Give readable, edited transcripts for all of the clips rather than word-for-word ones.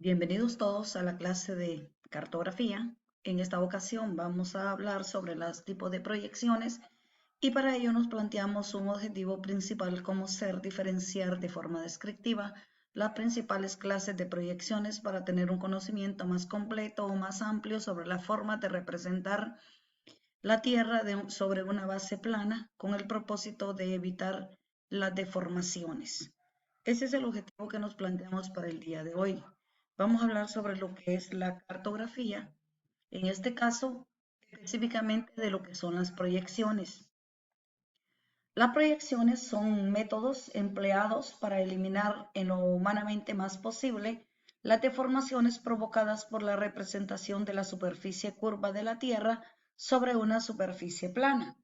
Bienvenidos todos a la clase de cartografía. En esta ocasión vamos a hablar sobre los tipos de proyecciones y para ello nos planteamos un objetivo principal como ser diferenciar de forma descriptiva las principales clases de proyecciones para tener un conocimiento más completo o más amplio sobre la forma de representar la Tierra sobre una base plana con el propósito de evitar las deformaciones. Ese es el objetivo que nos planteamos para el día de hoy. Vamos a hablar sobre lo que es la cartografía, en este caso específicamente de lo que son las proyecciones. Las proyecciones son métodos empleados para eliminar en lo humanamente más posible las deformaciones provocadas por la representación de la superficie curva de la Tierra sobre una superficie plana.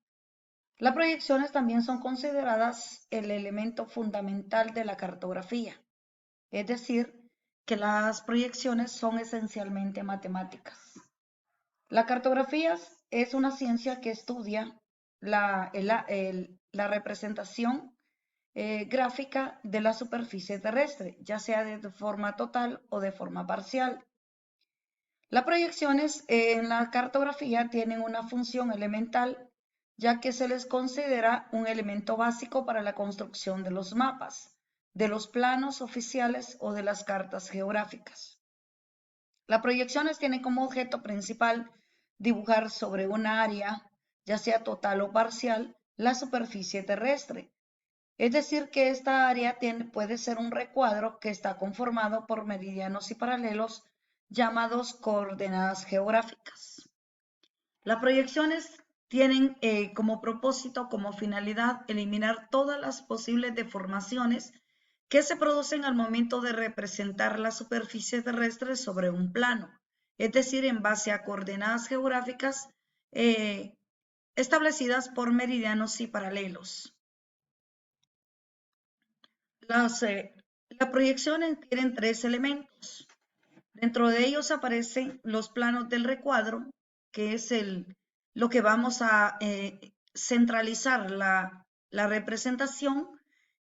Las proyecciones también son consideradas el elemento fundamental de la cartografía, es decir, que las proyecciones son esencialmente matemáticas. La cartografía es una ciencia que estudia la representación gráfica de la superficie terrestre, ya sea de forma total o de forma parcial. Las proyecciones en la cartografía tienen una función elemental, ya que se les considera un elemento básico para la construcción de los mapas, de los planos oficiales o de las cartas geográficas. Las proyecciones tienen como objeto principal dibujar sobre una área, ya sea total o parcial, la superficie terrestre. Es decir, que esta área puede ser un recuadro que está conformado por meridianos y paralelos llamados coordenadas geográficas. Las proyecciones tienen como propósito, como finalidad, eliminar todas las posibles deformaciones que se producen al momento de representar la superficie terrestre sobre un plano, es decir, en base a coordenadas geográficas establecidas por meridianos y paralelos. Las proyecciones tienen tres elementos. Dentro de ellos aparecen los planos del recuadro, que es lo que vamos a centralizar la representación.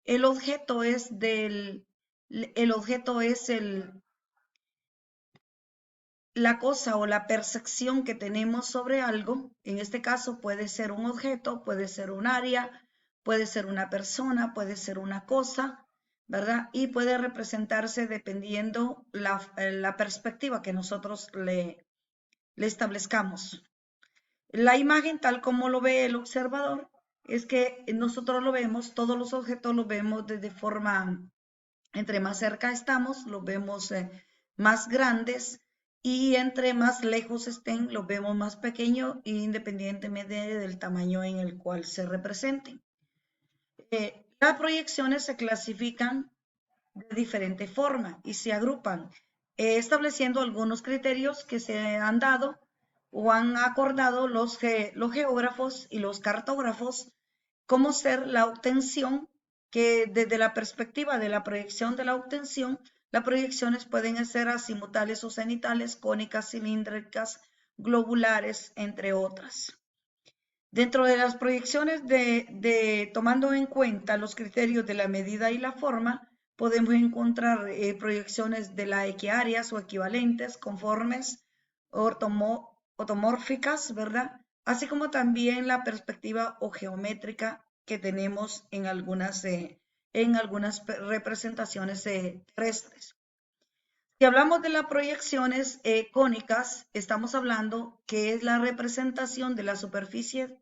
El objeto es la cosa o la percepción que tenemos sobre algo. En este caso puede ser un objeto, puede ser un área, puede ser una persona, puede ser una cosa, ¿verdad? Y puede representarse dependiendo la perspectiva que nosotros le establezcamos. La imagen, tal como lo ve el observador, es que nosotros lo vemos, todos los objetos los vemos de forma, entre más cerca estamos, los vemos más grandes y entre más lejos estén, los vemos más pequeños independientemente del tamaño en el cual se representen. Las proyecciones se clasifican de diferente forma y se agrupan, estableciendo algunos criterios que se han dado o han acordado los geógrafos y los cartógrafos, como ser la obtención, que desde la perspectiva de la proyección de la obtención, las proyecciones pueden ser azimutales o cenitales, cónicas, cilíndricas, globulares, entre otras. Dentro de las proyecciones tomando en cuenta los criterios de la medida y la forma, podemos encontrar proyecciones de la equiáreas o equivalentes, conformes, ortomórficas, ¿verdad? Así como también la perspectiva o geométrica que tenemos en algunas representaciones terrestres. Si hablamos de las proyecciones cónicas, estamos hablando que es la representación de la superficie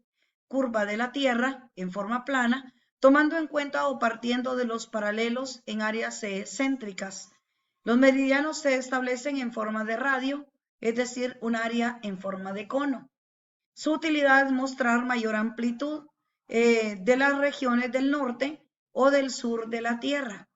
curva de la Tierra en forma plana, tomando en cuenta o partiendo de los paralelos en áreas céntricas. Los meridianos se establecen en forma de radio, es decir, un área en forma de cono. Su utilidad es mostrar mayor amplitud de las regiones del norte o del sur de la Tierra.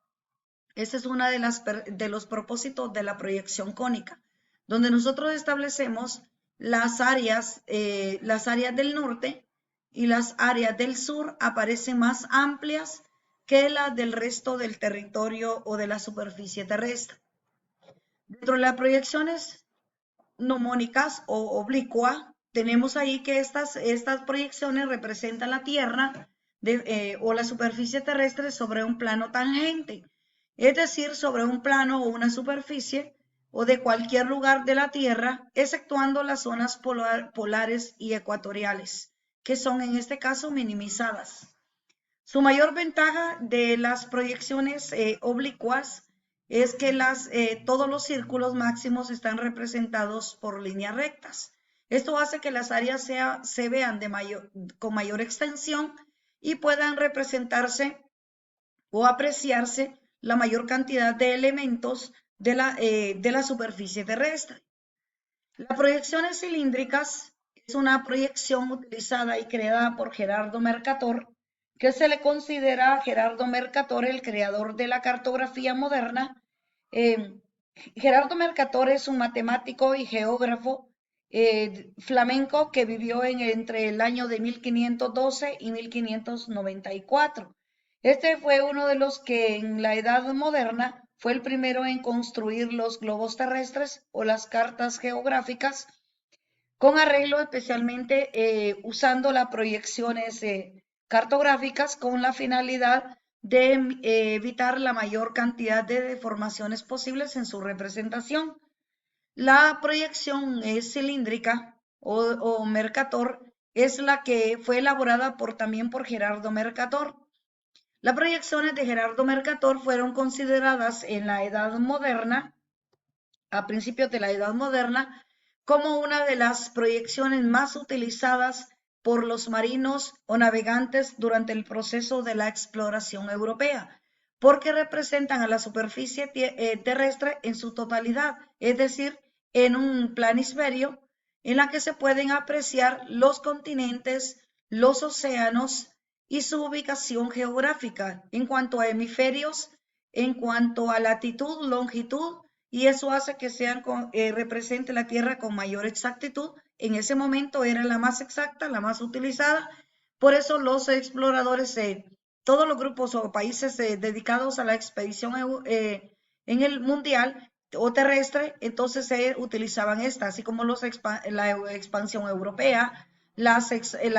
Ese es uno de los propósitos de la proyección cónica, donde nosotros establecemos las áreas del norte y las áreas del sur aparecen más amplias que las del resto del territorio o de la superficie terrestre. Dentro de las proyecciones mnemónicas o oblicuas, tenemos ahí que estas proyecciones representan la Tierra o la superficie terrestre sobre un plano tangente, es decir, sobre un plano o una superficie o de cualquier lugar de la Tierra, exceptuando las zonas polares y ecuatoriales, que son en este caso minimizadas. Su mayor ventaja de las proyecciones oblicuas es que todos los círculos máximos están representados por líneas rectas. Esto hace que las áreas se vean con mayor extensión y puedan representarse o apreciarse la mayor cantidad de elementos de la superficie terrestre. Las proyecciones cilíndricas es una proyección utilizada y creada por Gerardo Mercator, que se le considera a Gerardo Mercator el creador de la cartografía moderna. Gerardo Mercator es un matemático y geógrafo flamenco que vivió entre el año de 1512 y 1594. Este fue uno de los que en la Edad Moderna fue el primero en construir los globos terrestres o las cartas geográficas con arreglo especialmente usando las proyecciones cartográficas con la finalidad de evitar la mayor cantidad de deformaciones posibles en su representación. La proyección cilíndrica o Mercator es la que fue elaborada también por Gerardo Mercator. Las proyecciones de Gerardo Mercator fueron consideradas en la Edad Moderna, a principios de la Edad Moderna, como una de las proyecciones más utilizadas por los marinos o navegantes durante el proceso de la exploración europea, porque representan a la superficie terrestre en su totalidad, es decir, en un planisferio en la que se pueden apreciar los continentes, los océanos y su ubicación geográfica en cuanto a hemisferios, en cuanto a latitud, longitud, y eso hace que represente la Tierra con mayor exactitud. En ese momento era la más exacta, la más utilizada. Por eso los exploradores, todos los grupos o países dedicados a la expedición en el mundial o terrestre, entonces se utilizaban esta, así como la expansión europea, la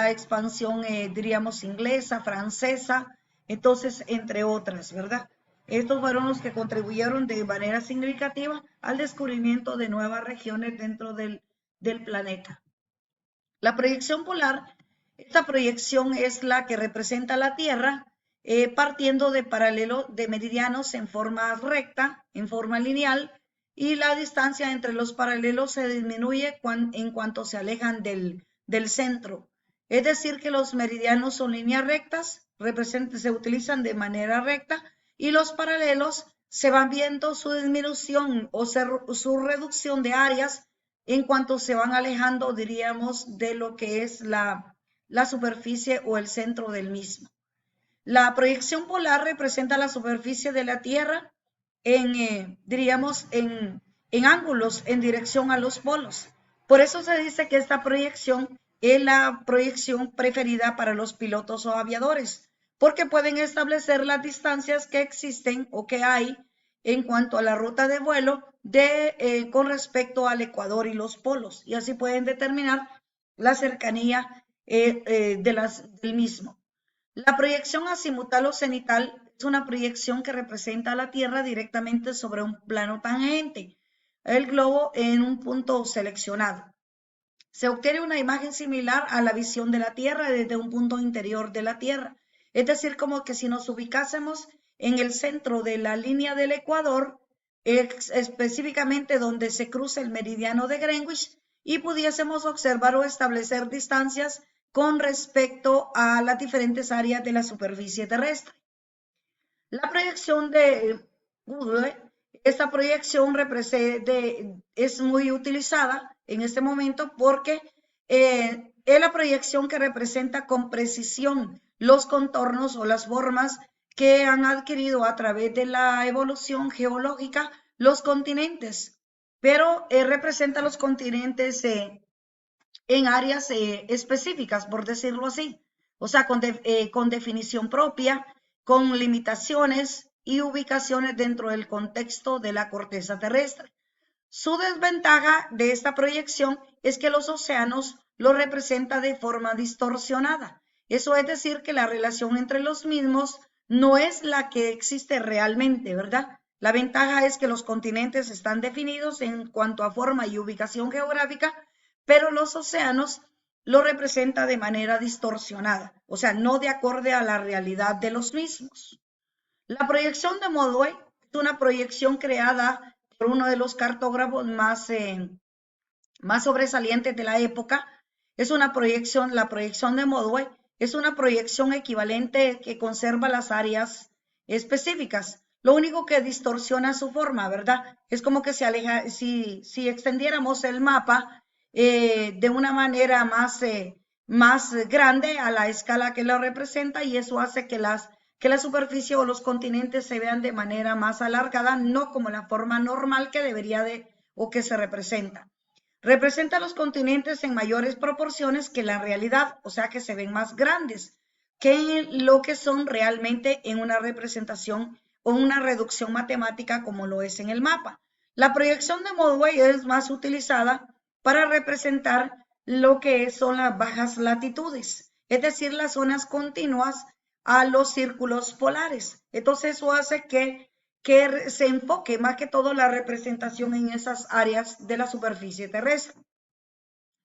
expansión, diríamos, inglesa, francesa, entonces, entre otras, ¿verdad? Estos fueron los que contribuyeron de manera significativa al descubrimiento de nuevas regiones dentro del planeta. La proyección polar, esta proyección es la que representa la Tierra partiendo de paralelo de meridianos en forma recta, en forma lineal, y la distancia entre los paralelos se disminuye en cuanto se alejan del centro. Es decir, que los meridianos son líneas rectas, se utilizan de manera recta, y los paralelos se van viendo su disminución o su reducción de áreas en cuanto se van alejando, diríamos, de lo que es la superficie o el centro del mismo. La proyección polar representa la superficie de la Tierra diríamos, en ángulos en dirección a los polos. Por eso se dice que esta proyección es la proyección preferida para los pilotos o aviadores, porque pueden establecer las distancias que existen o que hay en cuanto a la ruta de vuelo con respecto al ecuador y los polos, y así pueden determinar la cercanía del mismo. La proyección azimutal o cenital es una proyección que representa a la Tierra directamente sobre un plano tangente, el globo en un punto seleccionado. Se obtiene una imagen similar a la visión de la Tierra desde un punto interior de la Tierra. Es decir, como que si nos ubicásemos en el centro de la línea del Ecuador, específicamente donde se cruza el meridiano de Greenwich, y pudiésemos observar o establecer distancias con respecto a las diferentes áreas de la superficie terrestre. La proyección de Google, esta proyección es muy utilizada en este momento porque es la proyección que representa con precisión los contornos o las formas que han adquirido a través de la evolución geológica los continentes, pero representa los continentes en áreas específicas, por decirlo así, o sea, con definición propia, con limitaciones y ubicaciones dentro del contexto de la corteza terrestre. Su desventaja de esta proyección es que los océanos lo representa de forma distorsionada. Eso es decir, que la relación entre los mismos no es la que existe realmente, ¿verdad? La ventaja es que los continentes están definidos en cuanto a forma y ubicación geográfica, pero los océanos lo representa de manera distorsionada, o sea, no de acorde a la realidad de los mismos. La proyección de Modway es una proyección creada por uno de los cartógrafos más sobresalientes de la época. Es una proyección, la proyección de Modway es una proyección equivalente que conserva las áreas específicas. Lo único que distorsiona su forma, ¿verdad? Es como que se aleja, si extendiéramos el mapa de una manera más grande a la escala que lo representa, y eso hace que la superficie o los continentes se vean de manera más alargada, no como la forma normal que debería de o que se representa. Representa los continentes en mayores proporciones que la realidad, o sea que se ven más grandes que lo que son realmente en una representación o una reducción matemática como lo es en el mapa. La proyección de Modway es más utilizada para representar lo que son las bajas latitudes, es decir, las zonas continuas a los círculos polares. Entonces eso hace que se enfoque más que todo la representación en esas áreas de la superficie terrestre.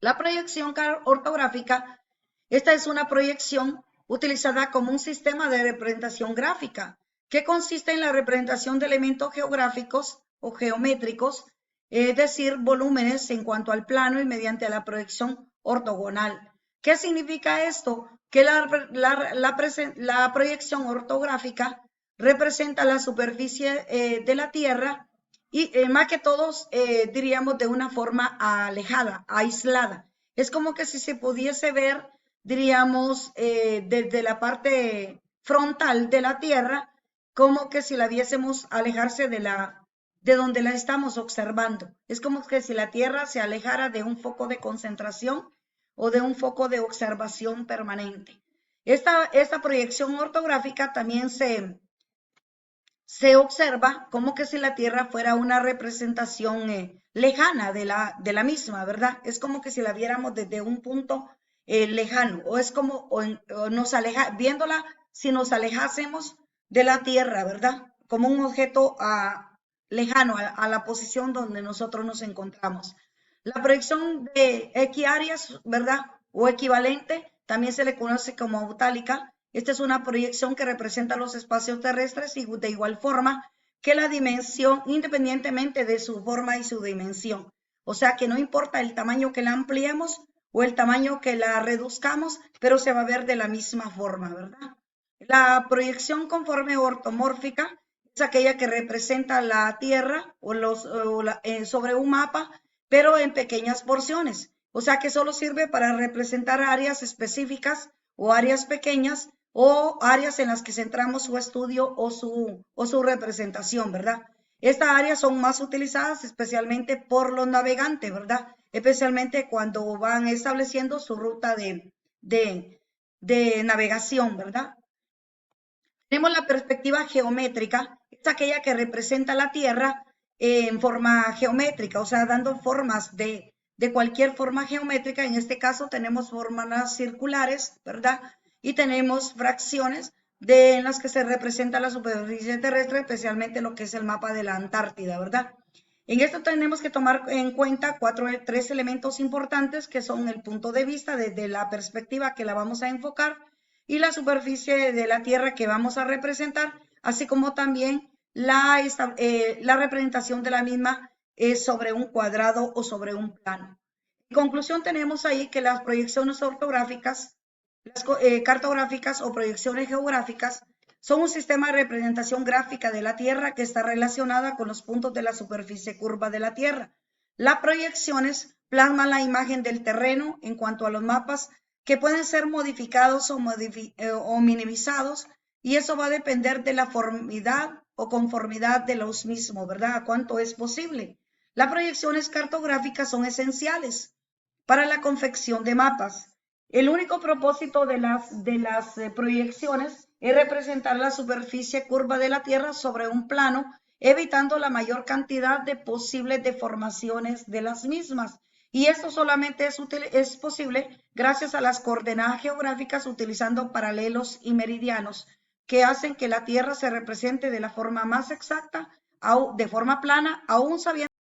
La proyección ortográfica, esta es una proyección utilizada como un sistema de representación gráfica que consiste en la representación de elementos geográficos o geométricos, es decir, volúmenes en cuanto al plano y mediante la proyección ortogonal. ¿Qué significa esto? Que la proyección ortográfica representa la superficie de la Tierra y más que todos diríamos de una forma alejada, aislada. Es como que si se pudiese ver, diríamos, desde la parte frontal de la Tierra, como que si la viésemos alejarse de donde la estamos observando. Es como que si la Tierra se alejara de un foco de concentración o de un foco de observación permanente. Esta proyección ortográfica también se observa como que si la Tierra fuera una representación lejana de la misma, ¿verdad? Es como que si la viéramos desde un punto lejano, o es como, o nos viéndola, si nos alejásemos de la Tierra, ¿verdad? Como un objeto lejano a la posición donde nosotros nos encontramos. La proyección de equiáreas, ¿verdad? O equivalente, también se le conoce como autálica. Esta es una proyección que representa los espacios terrestres y de igual forma que la dimensión, independientemente de su forma y su dimensión. O sea que no importa el tamaño que la ampliemos o el tamaño que la reduzcamos, pero se va a ver de la misma forma, ¿verdad? La proyección conforme ortomórfica es aquella que representa la Tierra sobre un mapa, pero en pequeñas porciones. O sea que solo sirve para representar áreas específicas o áreas pequeñas o áreas en las que centramos su estudio o su representación, ¿verdad? Estas áreas son más utilizadas especialmente por los navegantes, ¿verdad? Especialmente cuando van estableciendo su ruta de navegación, ¿verdad? Tenemos la perspectiva geométrica, es aquella que representa la Tierra en forma geométrica, o sea, dando formas de cualquier forma geométrica. En este caso tenemos formas circulares, ¿verdad? Y tenemos fracciones en las que se representa la superficie terrestre, especialmente lo que es el mapa de la Antártida, ¿verdad? En esto tenemos que tomar en cuenta tres elementos importantes que son el punto de vista desde la perspectiva que la vamos a enfocar y la superficie de la Tierra que vamos a representar, así como también la representación de la misma sobre un cuadrado o sobre un plano. En conclusión, tenemos ahí que las proyecciones ortográficas, cartográficas o proyecciones geográficas son un sistema de representación gráfica de la Tierra que está relacionada con los puntos de la superficie curva de la Tierra. Las proyecciones plasman la imagen del terreno en cuanto a los mapas que pueden ser modificados o minimizados, y eso va a depender de la formidad o conformidad de los mismos, ¿verdad? A cuánto es posible. Las proyecciones cartográficas son esenciales para la confección de mapas. El único propósito de las proyecciones es representar la superficie curva de la Tierra sobre un plano, evitando la mayor cantidad de posibles deformaciones de las mismas. Y esto solamente es posible gracias a las coordenadas geográficas utilizando paralelos y meridianos que hacen que la Tierra se represente de la forma más exacta de forma plana, aún sabiendo